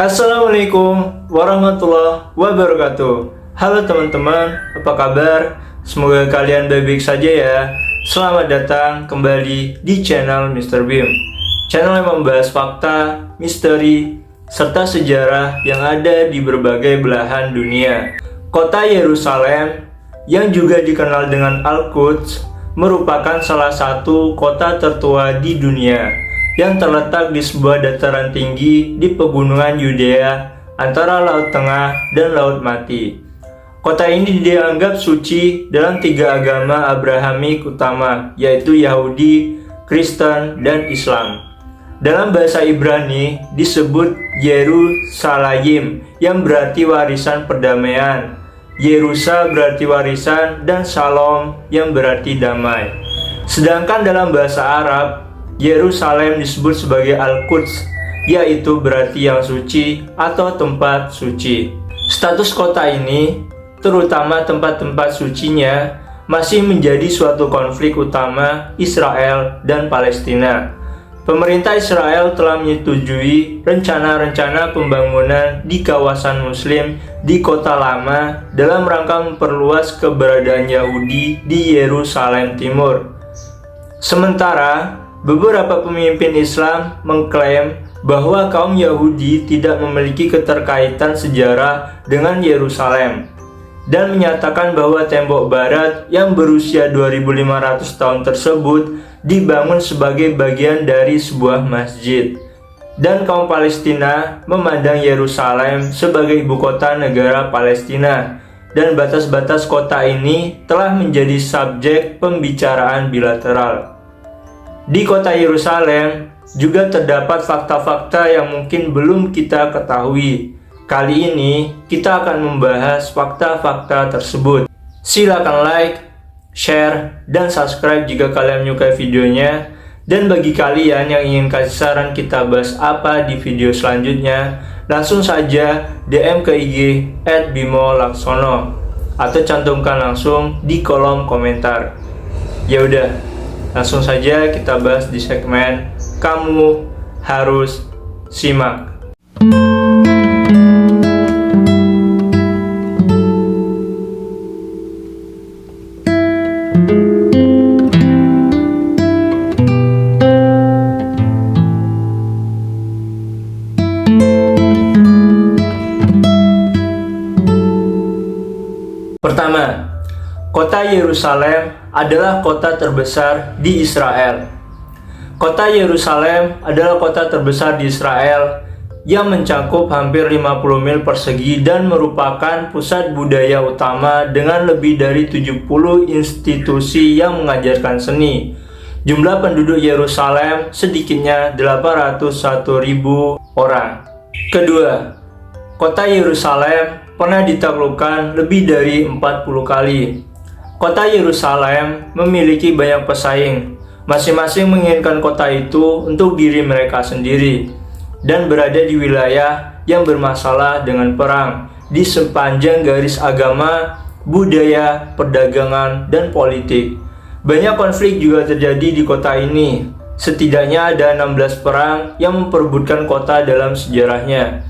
Assalamualaikum warahmatullahi wabarakatuh. Halo teman-teman, apa kabar? Semoga kalian baik-baik saja ya. Selamat datang kembali di channel Mr. Bim, channel yang membahas fakta, misteri, serta sejarah yang ada di berbagai belahan dunia. Kota Yerusalem, yang juga dikenal dengan Al-Quds, merupakan salah satu kota tertua di dunia yang terletak di sebuah dataran tinggi di pegunungan Yudea antara Laut Tengah dan Laut Mati. Kota ini dianggap suci dalam tiga agama Abrahamik utama, yaitu Yahudi, Kristen, dan Islam. Dalam bahasa Ibrani disebut Yerusalayim, yang berarti warisan perdamaian. Yerusa berarti warisan, dan Shalom yang berarti damai. Sedangkan dalam bahasa Arab, Yerusalem disebut sebagai Al-Quds, yaitu berarti yang suci atau tempat suci. Status kota ini, terutama tempat-tempat sucinya, masih menjadi suatu konflik utama Israel dan Palestina. Pemerintah Israel telah menyetujui rencana-rencana pembangunan di kawasan Muslim di Kota Lama dalam rangka memperluas keberadaan Yahudi di Yerusalem Timur. Sementara, beberapa pemimpin Islam mengklaim bahwa kaum Yahudi tidak memiliki keterkaitan sejarah dengan Yerusalem dan menyatakan bahwa tembok barat yang berusia 2500 tahun tersebut dibangun sebagai bagian dari sebuah masjid. Dan kaum Palestina memandang Yerusalem sebagai ibu kota negara Palestina, dan batas-batas kota ini telah menjadi subjek pembicaraan bilateral. Di kota Yerusalem juga terdapat fakta-fakta yang mungkin belum kita ketahui. Kali ini kita akan membahas fakta-fakta tersebut. Silakan like, share, dan subscribe jika kalian menyukai videonya. Dan bagi kalian yang ingin kasih saran kita bahas apa di video selanjutnya, langsung saja DM ke IG @bimolaksono atau cantumkan langsung di kolom komentar. Ya udah, langsung saja kita bahas di segmen Kamu Harus Simak. Pertama, kota Yerusalem adalah kota terbesar di Israel. Kota Yerusalem adalah kota terbesar di Israel yang mencakup hampir 50 mil persegi dan merupakan pusat budaya utama dengan lebih dari 70 institusi yang mengajarkan seni. Jumlah penduduk Yerusalem sedikitnya 801.000 orang. Kedua, kota Yerusalem pernah ditaklukkan lebih dari 40 kali. Kota Yerusalem memiliki banyak pesaing. Masing-masing menginginkan kota itu untuk diri mereka sendiri dan berada di wilayah yang bermasalah dengan perang di sepanjang garis agama, budaya, perdagangan, dan politik. Banyak konflik juga terjadi di kota ini. Setidaknya ada 16 perang yang memperebutkan kota dalam sejarahnya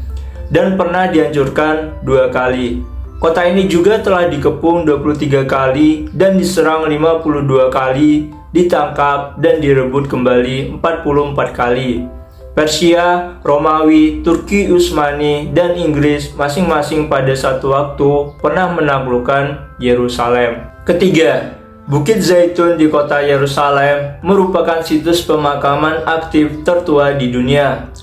dan pernah dihancurkan 2 kali. Kota ini juga telah dikepung 23 kali dan diserang 52 kali, ditangkap dan direbut kembali 44 kali. Persia, Romawi, Turki Utsmani, dan Inggris masing-masing pada satu waktu pernah menaklukkan Yerusalem. Ketiga, Bukit Zaitun di kota Yerusalem merupakan situs pemakaman aktif tertua di dunia.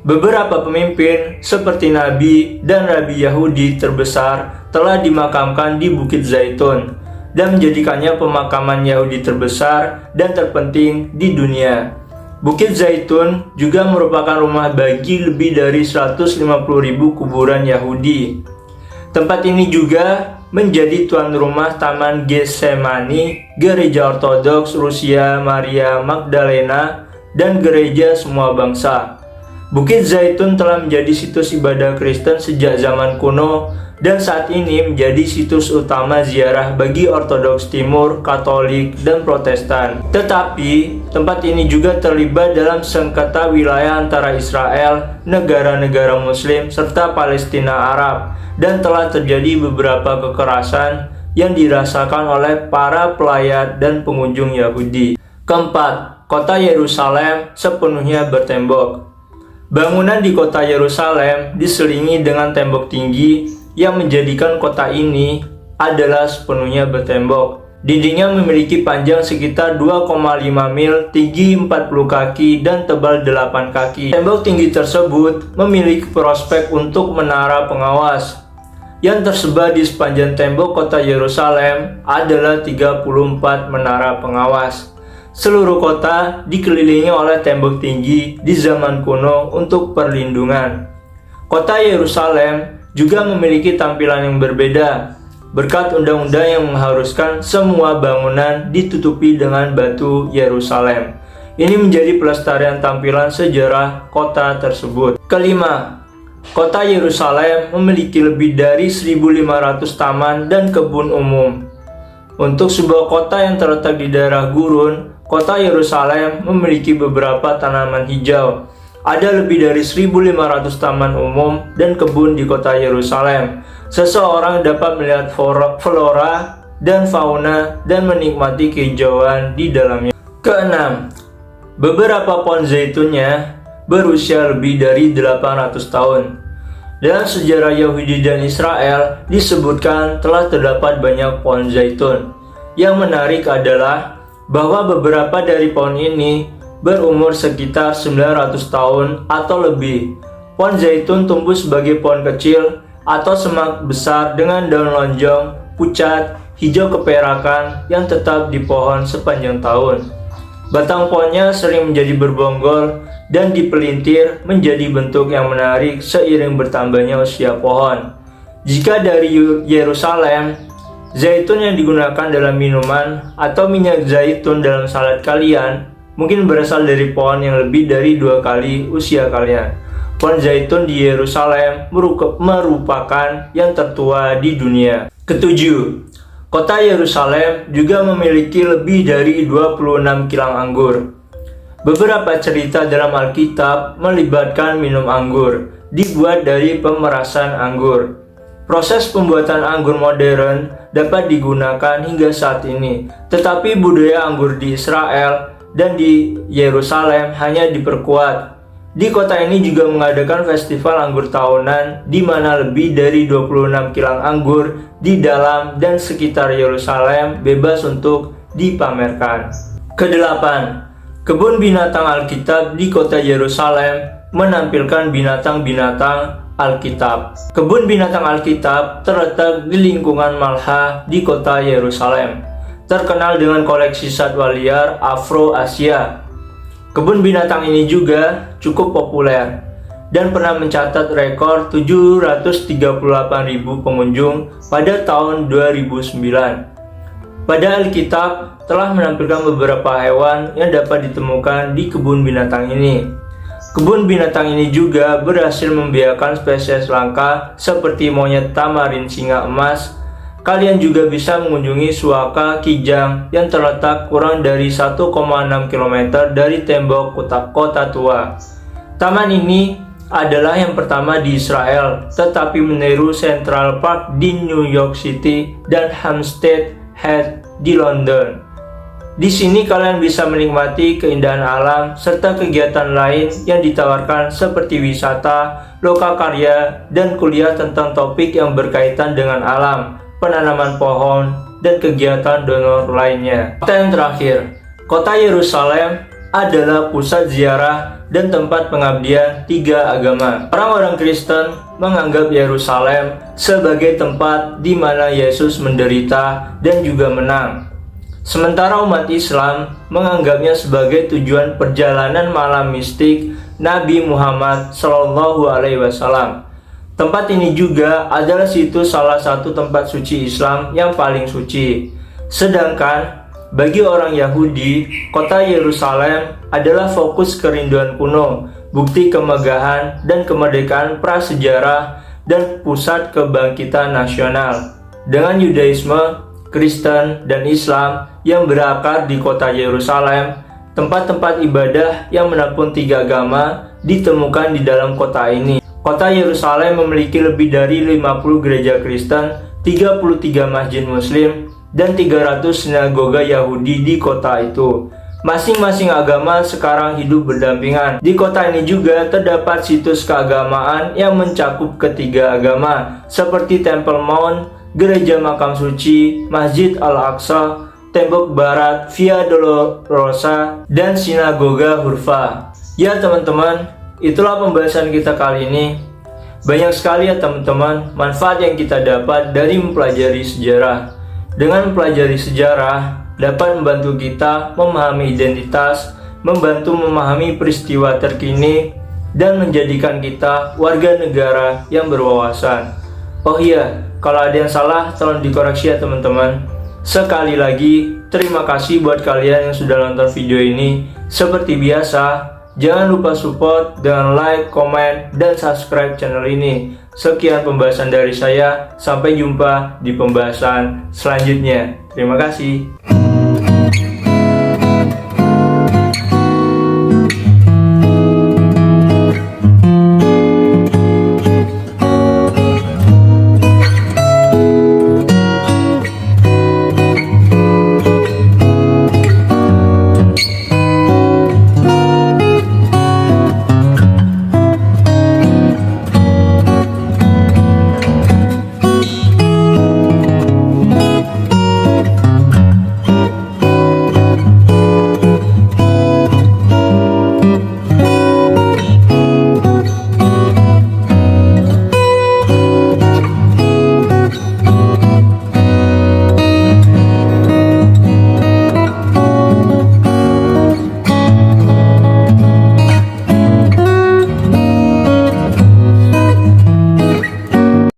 Beberapa pemimpin seperti Nabi dan Rabi Yahudi terbesar telah dimakamkan di Bukit Zaitun dan menjadikannya pemakaman Yahudi terbesar dan terpenting di dunia. Bukit Zaitun juga merupakan rumah bagi lebih dari 150.000 kuburan Yahudi. Tempat ini juga menjadi tuan rumah Taman Getsemani, Gereja Ortodoks Rusia Maria Magdalena, dan Gereja Semua Bangsa. Bukit Zaitun telah menjadi situs ibadah Kristen sejak zaman kuno dan saat ini menjadi situs utama ziarah bagi Ortodoks Timur, Katolik, dan Protestan. Tetapi, tempat ini juga terlibat dalam sengketa wilayah antara Israel, negara-negara Muslim, serta Palestina Arab, dan telah terjadi beberapa kekerasan yang dirasakan oleh para pelayat dan pengunjung Yahudi. Keempat, kota Yerusalem sepenuhnya bertembok. Bangunan di kota Yerusalem diselingi dengan tembok tinggi yang menjadikan kota ini adalah sepenuhnya bertembok. Dindingnya memiliki panjang sekitar 2,5 mil, tinggi 40 kaki, dan tebal 8 kaki. Tembok tinggi tersebut memiliki prospek untuk menara pengawas. Yang tersebar di sepanjang tembok kota Yerusalem adalah 34 menara pengawas. Seluruh kota dikelilingi oleh tembok tinggi di zaman kuno untuk perlindungan. Kota Yerusalem juga memiliki tampilan yang berbeda, berkat undang-undang yang mengharuskan semua bangunan ditutupi dengan batu Yerusalem. Ini menjadi pelestarian tampilan sejarah kota tersebut. Kelima, kota Yerusalem memiliki lebih dari 1.500 taman dan kebun umum. Untuk sebuah kota yang terletak di daerah gurun, kota Yerusalem memiliki beberapa tanaman hijau. Ada lebih dari 1.500 taman umum dan kebun di kota Yerusalem. Seseorang dapat melihat flora dan fauna dan menikmati kehijauan di dalamnya. Keenam, beberapa pohon zaitunnya berusia lebih dari 800 tahun. Dalam sejarah Yahudi dan Israel disebutkan telah terdapat banyak pohon zaitun. Yang menarik adalah bahwa beberapa dari pohon ini berumur sekitar 900 tahun atau lebih. Pohon zaitun tumbuh sebagai pohon kecil atau semak besar dengan daun lonjong, pucat, hijau keperakan yang tetap di pohon sepanjang tahun. Batang pohonnya sering menjadi berbonggol dan dipelintir menjadi bentuk yang menarik seiring bertambahnya usia pohon. Jika dari Yerusalem, zaitun yang digunakan dalam minuman atau minyak zaitun dalam salad kalian mungkin berasal dari pohon yang lebih dari 2 kali usia kalian. Pohon zaitun di Yerusalem merupakan yang tertua di dunia. Ketujuh, kota Yerusalem juga memiliki lebih dari 26 kilang anggur. Beberapa cerita dalam Alkitab melibatkan minum anggur, dibuat dari pemerasan anggur. Proses pembuatan anggur modern dapat digunakan hingga saat ini, tetapi budaya anggur di Israel dan di Yerusalem hanya diperkuat. Di kota ini juga mengadakan festival anggur tahunan di mana lebih dari 26 kilang anggur di dalam dan sekitar Yerusalem bebas untuk dipamerkan. Kedelapan, kebun binatang Alkitab di kota Yerusalem menampilkan binatang-binatang Alkitab. Kebun binatang Alkitab terletak di lingkungan Malha di kota Yerusalem, terkenal dengan koleksi satwa liar Afro-Asia. Kebun binatang ini juga cukup populer dan pernah mencatat rekor 738.000 pengunjung pada tahun 2009. Pada Alkitab telah menampilkan beberapa hewan yang dapat ditemukan di kebun binatang ini. Kebun binatang ini juga berhasil membiarkan spesies langka seperti monyet tamarin singa emas. Kalian juga bisa mengunjungi Suaka Kijang yang terletak kurang dari 1,6 km dari tembok kota tua. Taman ini adalah yang pertama di Israel, tetapi meniru Central Park di New York City dan Hampstead Heath di London. Di sini kalian bisa menikmati keindahan alam serta kegiatan lain yang ditawarkan seperti wisata, lokakarya, dan kuliah tentang topik yang berkaitan dengan alam, penanaman pohon, dan kegiatan donor lainnya. Fakta yang terakhir, kota Yerusalem adalah pusat ziarah dan tempat pengabdian 3 agama. Orang-orang Kristen menganggap Yerusalem sebagai tempat di mana Yesus menderita dan juga menang. Sementara umat Islam menganggapnya sebagai tujuan perjalanan malam mistik Nabi Muhammad SAW. Tempat ini juga adalah salah satu tempat suci Islam yang paling suci. Sedangkan bagi orang Yahudi, kota Yerusalem adalah fokus kerinduan kuno, bukti kemegahan dan kemerdekaan prasejarah dan pusat kebangkitan nasional. Dengan Yudaisme, Kristen, dan Islam yang berakar di kota Yerusalem, tempat-tempat ibadah yang menampung 3 agama ditemukan di dalam kota ini. Kota Yerusalem memiliki lebih dari 50 gereja Kristen, 33 masjid Muslim, dan 300 sinagoga Yahudi di kota itu. Masing-masing agama sekarang hidup berdampingan. Di kota ini juga terdapat situs keagamaan yang mencakup ketiga agama, seperti Temple Mount, Gereja Makam Suci, Masjid Al-Aqsa, Tembok Barat, Via Dolorosa, dan Sinagoga Hurfa. Ya teman-teman, itulah pembahasan kita kali ini. Banyak sekali ya teman-teman manfaat yang kita dapat dari mempelajari sejarah. Dengan mempelajari sejarah dapat membantu kita memahami identitas, membantu memahami peristiwa terkini, dan menjadikan kita warga negara yang berwawasan. Oh iya, kalau ada yang salah tolong dikoreksi ya teman-teman. Sekali lagi, terima kasih buat kalian yang sudah nonton video ini. Seperti biasa, jangan lupa support dengan like, komen, dan subscribe channel ini. Sekian pembahasan dari saya, sampai jumpa di pembahasan selanjutnya. Terima kasih.